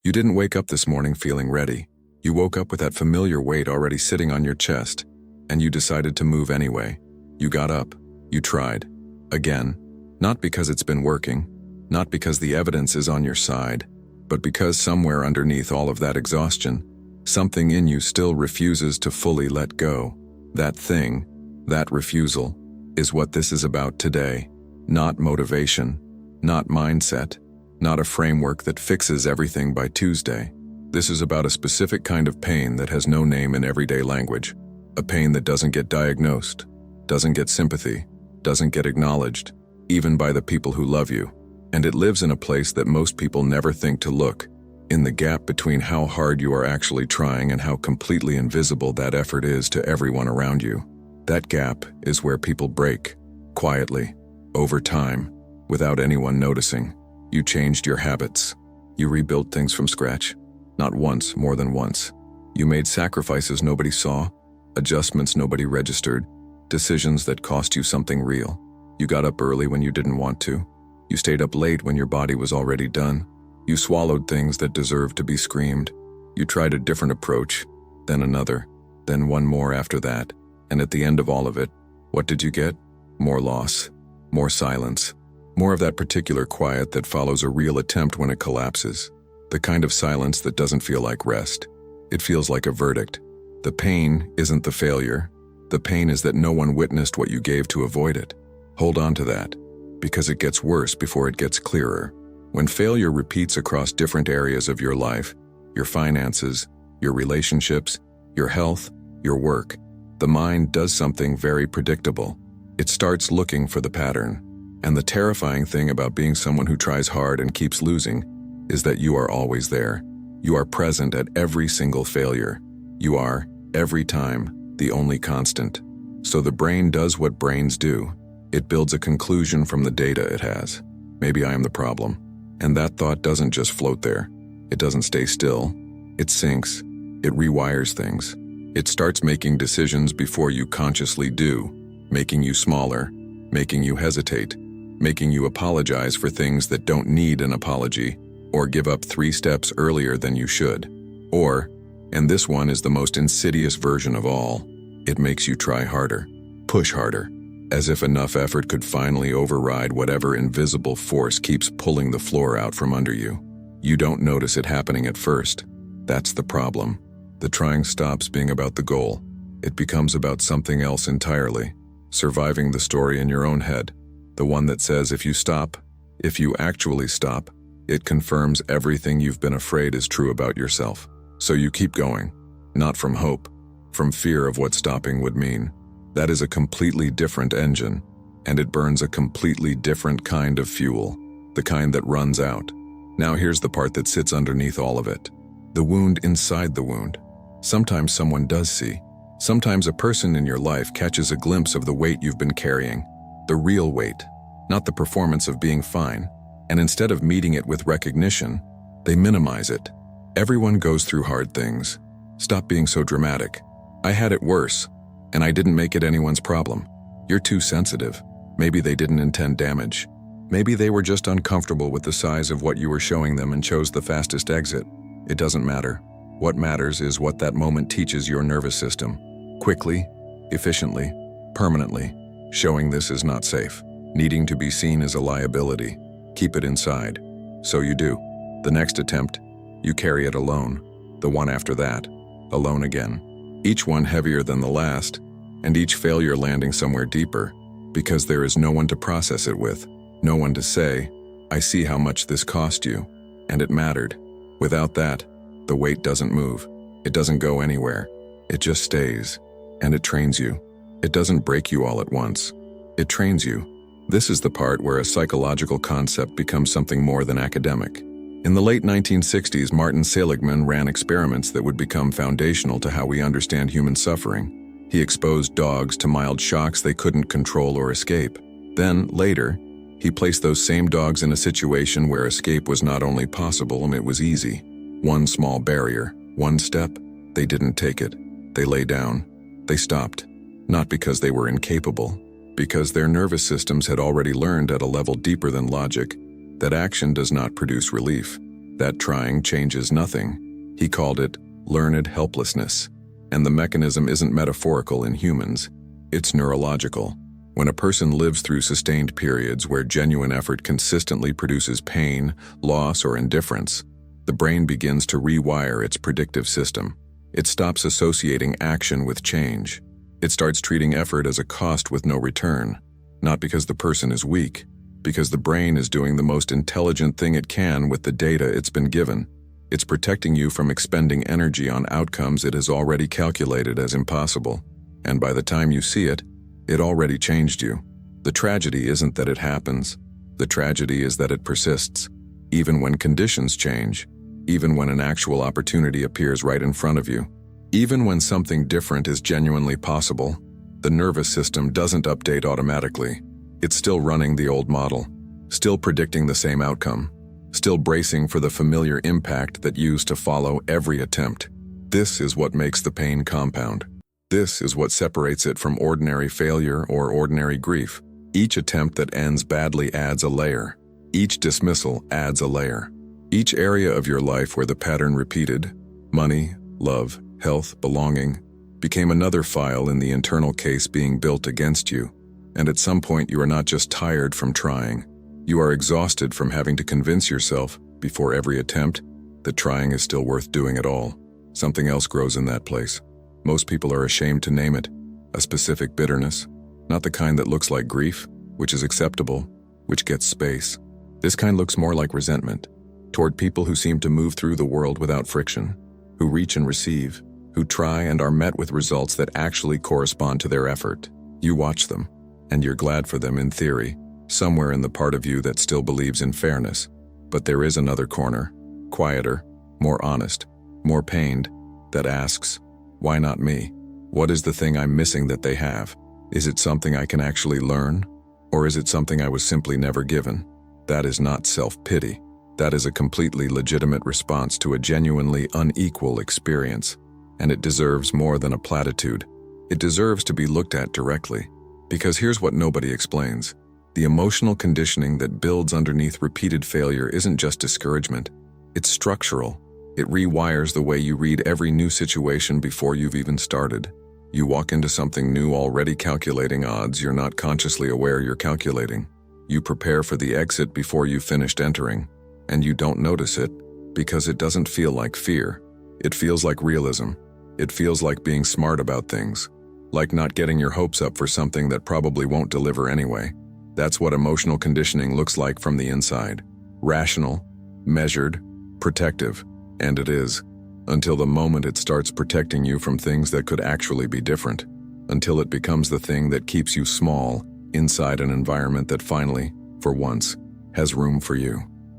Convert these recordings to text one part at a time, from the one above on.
You didn't wake up this morning feeling ready. You woke up with that familiar weight already sitting on your chest, and you decided to move anyway. You got up. You tried. Again. Not because it's been working, not because the evidence is on your side, but because somewhere underneath all of that exhaustion, something in you still refuses to fully let go. That thing, that refusal, is what this is about today. Not motivation, not mindset, not a framework that fixes everything by Tuesday. This is about a specific kind of pain that has no name in everyday language. A pain that doesn't get diagnosed, doesn't get sympathy, doesn't get acknowledged, even by the people who love you. And it lives in a place that most people never think to look, in the gap between how hard you are actually trying and how completely invisible that effort is to everyone around you. That gap is where people break, quietly, over time, without anyone noticing. You changed your habits. You rebuilt things from scratch. Not once, more than once. You made sacrifices nobody saw, adjustments nobody registered, decisions that cost you something real. You got up early when you didn't want to. You stayed up late when your body was already done. You swallowed things that deserved to be screamed. You tried a different approach, then another, then one more after that. And at the end of all of it, what did you get? More loss, more silence, more of that particular quiet that follows a real attempt when it collapses. The kind of silence that doesn't feel like rest. It feels like a verdict. The pain isn't the failure. The pain is that no one witnessed what you gave to avoid it. Hold on to that, because it gets worse before it gets clearer. When failure repeats across different areas of your life, your finances, your relationships, your health, your work, the mind does something very predictable. It starts looking for the pattern. And the terrifying thing about being someone who tries hard and keeps losing is that you are always there. You are present at every single failure. You are, every time, the only constant. So the brain does what brains do. It builds a conclusion from the data it has. Maybe I am the problem. And that thought doesn't just float there. It doesn't stay still. It sinks. It rewires things. It starts making decisions before you consciously do, making you smaller, making you hesitate, making you apologize for things that don't need an apology, or give up 3 steps earlier than you should. Or, and this one is the most insidious version of all, it makes you try harder, push harder, as if enough effort could finally override whatever invisible force keeps pulling the floor out from under you. You don't notice it happening at first. That's the problem. The trying stops being about the goal. It becomes about something else entirely, surviving the story in your own head, the one that says if you stop, if you actually stop, it confirms everything you've been afraid is true about yourself. So you keep going, not from hope, from fear of what stopping would mean. That is a completely different engine, and it burns a completely different kind of fuel, the kind that runs out. Now here's the part that sits underneath all of it. The wound inside the wound. Sometimes someone does see. Sometimes a person in your life catches a glimpse of the weight you've been carrying, the real weight, not the performance of being fine, and instead of meeting it with recognition, they minimize it. Everyone goes through hard things. Stop being so dramatic. I had it worse, and I didn't make it anyone's problem. You're too sensitive. Maybe they didn't intend damage. Maybe they were just uncomfortable with the size of what you were showing them and chose the fastest exit. It doesn't matter. What matters is what that moment teaches your nervous system. Quickly, efficiently, permanently, showing this is not safe. Needing to be seen as a liability. Keep it inside. So you do. The next attempt, you carry it alone. The one after that, alone again. Each one heavier than the last, and each failure landing somewhere deeper, because there is no one to process it with, no one to say, I see how much this cost you, and it mattered. Without that, the weight doesn't move. It doesn't go anywhere. It just stays, and it trains you. It doesn't break you all at once. It trains you. This is the part where a psychological concept becomes something more than academic. In the late 1960s, Martin Seligman ran experiments that would become foundational to how we understand human suffering. He exposed dogs to mild shocks they couldn't control or escape. Then, later, he placed those same dogs in a situation where escape was not only possible, it was easy. One small barrier, one step, they didn't take it. They lay down. They stopped. Not because they were incapable, because their nervous systems had already learned at a level deeper than logic that action does not produce relief, That trying changes nothing. He called it learned helplessness. And the mechanism isn't metaphorical in humans, it's neurological. When a person lives through sustained periods where genuine effort consistently produces pain, loss, or indifference, the brain begins to rewire its predictive system. It stops associating action with change. It starts treating effort as a cost with no return, not because the person is weak, because the brain is doing the most intelligent thing it can with the data it's been given. It's protecting you from expending energy on outcomes it has already calculated as impossible. And by the time you see it, it already changed you. The tragedy isn't that it happens. The tragedy is that it persists, even when conditions change, even when an actual opportunity appears right in front of you. Even when something different is genuinely possible, the nervous system doesn't update automatically. It's still running the old model, still predicting the same outcome, still bracing for the familiar impact that used to follow every attempt. This is what makes the pain compound. This is what separates it from ordinary failure or ordinary grief. Each attempt that ends badly adds a layer. Each dismissal adds a layer. Each area of your life where the pattern repeated, money, love, health, belonging, became another file in the internal case being built against you. And at some point you are not just tired from trying. You are exhausted from having to convince yourself, before every attempt, that trying is still worth doing at all. Something else grows in that place. Most people are ashamed to name it, a specific bitterness, not the kind that looks like grief, which is acceptable, which gets space. This kind looks more like resentment, toward people who seem to move through the world without friction, who reach and receive, who try and are met with results that actually correspond to their effort. You watch them, and you're glad for them in theory, somewhere in the part of you that still believes in fairness. But there is another corner, quieter, more honest, more pained, that asks, why not me? What is the thing I'm missing that they have? Is it something I can actually learn? Or is it something I was simply never given? That is not self-pity. That is a completely legitimate response to a genuinely unequal experience. And it deserves more than a platitude. It deserves to be looked at directly. Because here's what nobody explains. The emotional conditioning that builds underneath repeated failure isn't just discouragement. It's structural. It rewires the way you read every new situation before you've even started. You walk into something new already calculating odds you're not consciously aware you're calculating. You prepare for the exit before you finished entering, and you don't notice it because it doesn't feel like fear. It feels like realism. It feels like being smart about things, like not getting your hopes up for something that probably won't deliver anyway. That's what emotional conditioning looks like from the inside. Rational, measured, protective, and it is, until the moment it starts protecting you from things that could actually be different, until it becomes the thing that keeps you small inside an environment that finally, for once, has room for you.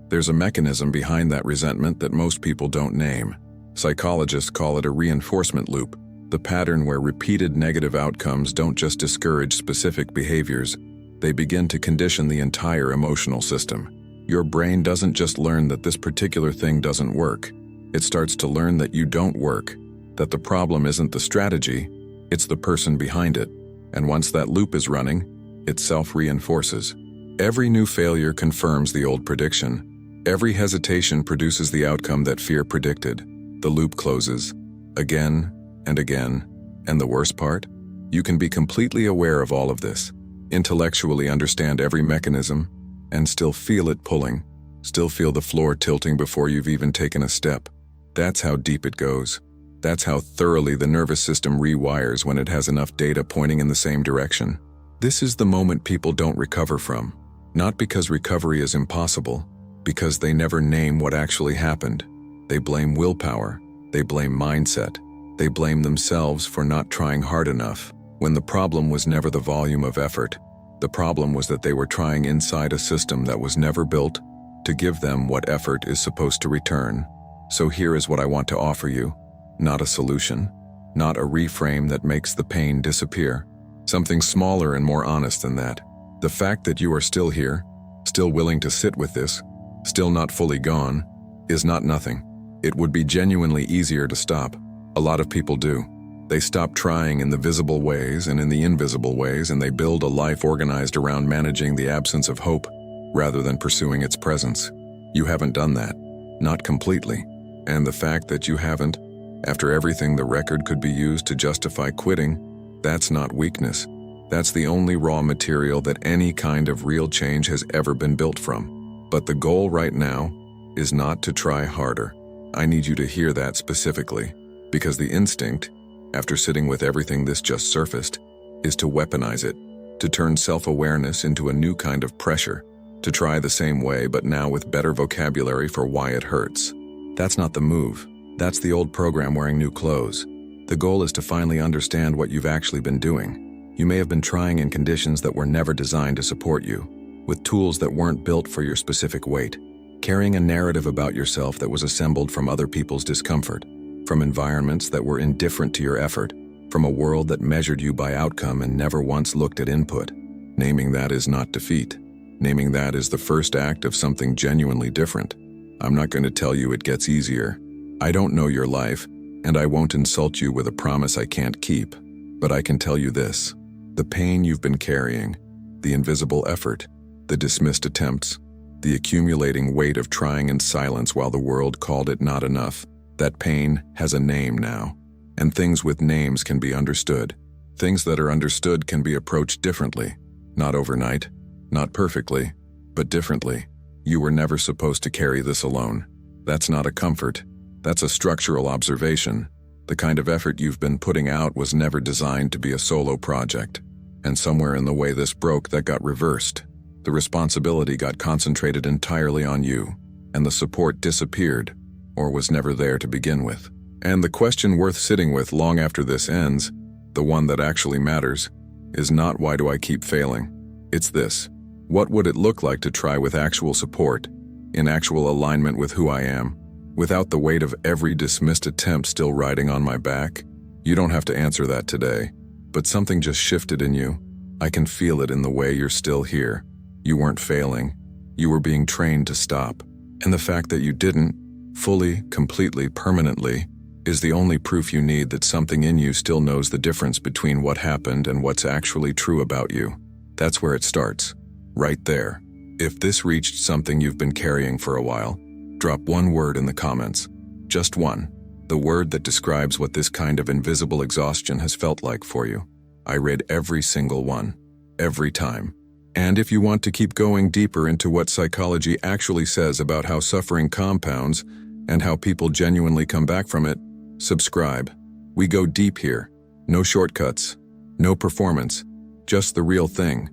There's a mechanism behind that resentment that most people don't name. Psychologists call it a reinforcement loop, the pattern where repeated negative outcomes don't just discourage specific behaviors, they begin to condition the entire emotional system. Your brain doesn't just learn that this particular thing doesn't work. It starts to learn that you don't work, that the problem isn't the strategy, it's the person behind it. And once that loop is running, it self-reinforces. Every new failure confirms the old prediction. Every hesitation produces the outcome that fear predicted. The loop closes, again and again. And the worst part? You can be completely aware of all of this, intellectually understand every mechanism, and still feel it pulling, still feel the floor tilting before you've even taken a step. That's how deep it goes. That's how thoroughly the nervous system rewires when it has enough data pointing in the same direction. This is the moment people don't recover from. Not because recovery is impossible, because they never name what actually happened. They blame willpower. They blame mindset. They blame themselves for not trying hard enough, when the problem was never the volume of effort. The problem was that they were trying inside a system that was never built to give them what effort is supposed to return. So here is what I want to offer you. Not a solution, not a reframe that makes the pain disappear. Something smaller and more honest than that. The fact that you are still here, still willing to sit with this, still not fully gone, is not nothing. It would be genuinely easier to stop. A lot of people do. They stop trying in the visible ways and in the invisible ways, and they build a life organized around managing the absence of hope rather than pursuing its presence. You haven't done that. not completely. And the fact that you haven't, after everything the record could be used to justify quitting, that's not weakness. That's the only raw material that any kind of real change has ever been built from. But the goal right now is not to try harder. I need you to hear that specifically, because the instinct, after sitting with everything this just surfaced, is to weaponize it, to turn self-awareness into a new kind of pressure, to try the same way but now with better vocabulary for why it hurts. That's not the move. That's the old program wearing new clothes. The goal is to finally understand what you've actually been doing. You may have been trying in conditions that were never designed to support you, with tools that weren't built for your specific weight, carrying a narrative about yourself that was assembled from other people's discomfort, from environments that were indifferent to your effort, from a world that measured you by outcome and never once looked at input. Naming that is not defeat. Naming that is the first act of something genuinely different. I'm not going to tell you it gets easier. I don't know your life, and I won't insult you with a promise I can't keep. But I can tell you this: the pain you've been carrying, the invisible effort, the dismissed attempts, the accumulating weight of trying in silence while the world called it not enough, that pain has a name now. And things with names can be understood. Things that are understood can be approached differently. Not overnight, not perfectly, but differently. You were never supposed to carry this alone. That's not a comfort. That's a structural observation. The kind of effort you've been putting out was never designed to be a solo project. And somewhere in the way this broke, that got reversed. The responsibility got concentrated entirely on you, and the support disappeared, or was never there to begin with. And the question worth sitting with long after this ends, the one that actually matters, is not why do I keep failing? It's this: what would it look like to try with actual support, in actual alignment with who I am, without the weight of every dismissed attempt still riding on my back? You don't have to answer that today, but something just shifted in you. I can feel it in the way you're still here. You weren't failing. You were being trained to stop. And the fact that you didn't, fully, completely, permanently, is the only proof you need that something in you still knows the difference between what happened and what's actually true about you. That's where it starts. Right there. If this reached something you've been carrying for a while, drop one word in the comments. Just one. The word that describes what this kind of invisible exhaustion has felt like for you. I read every single one. Every time. And if you want to keep going deeper into what psychology actually says about how suffering compounds and how people genuinely come back from it, subscribe. We go deep here. No shortcuts. No performance. Just the real thing.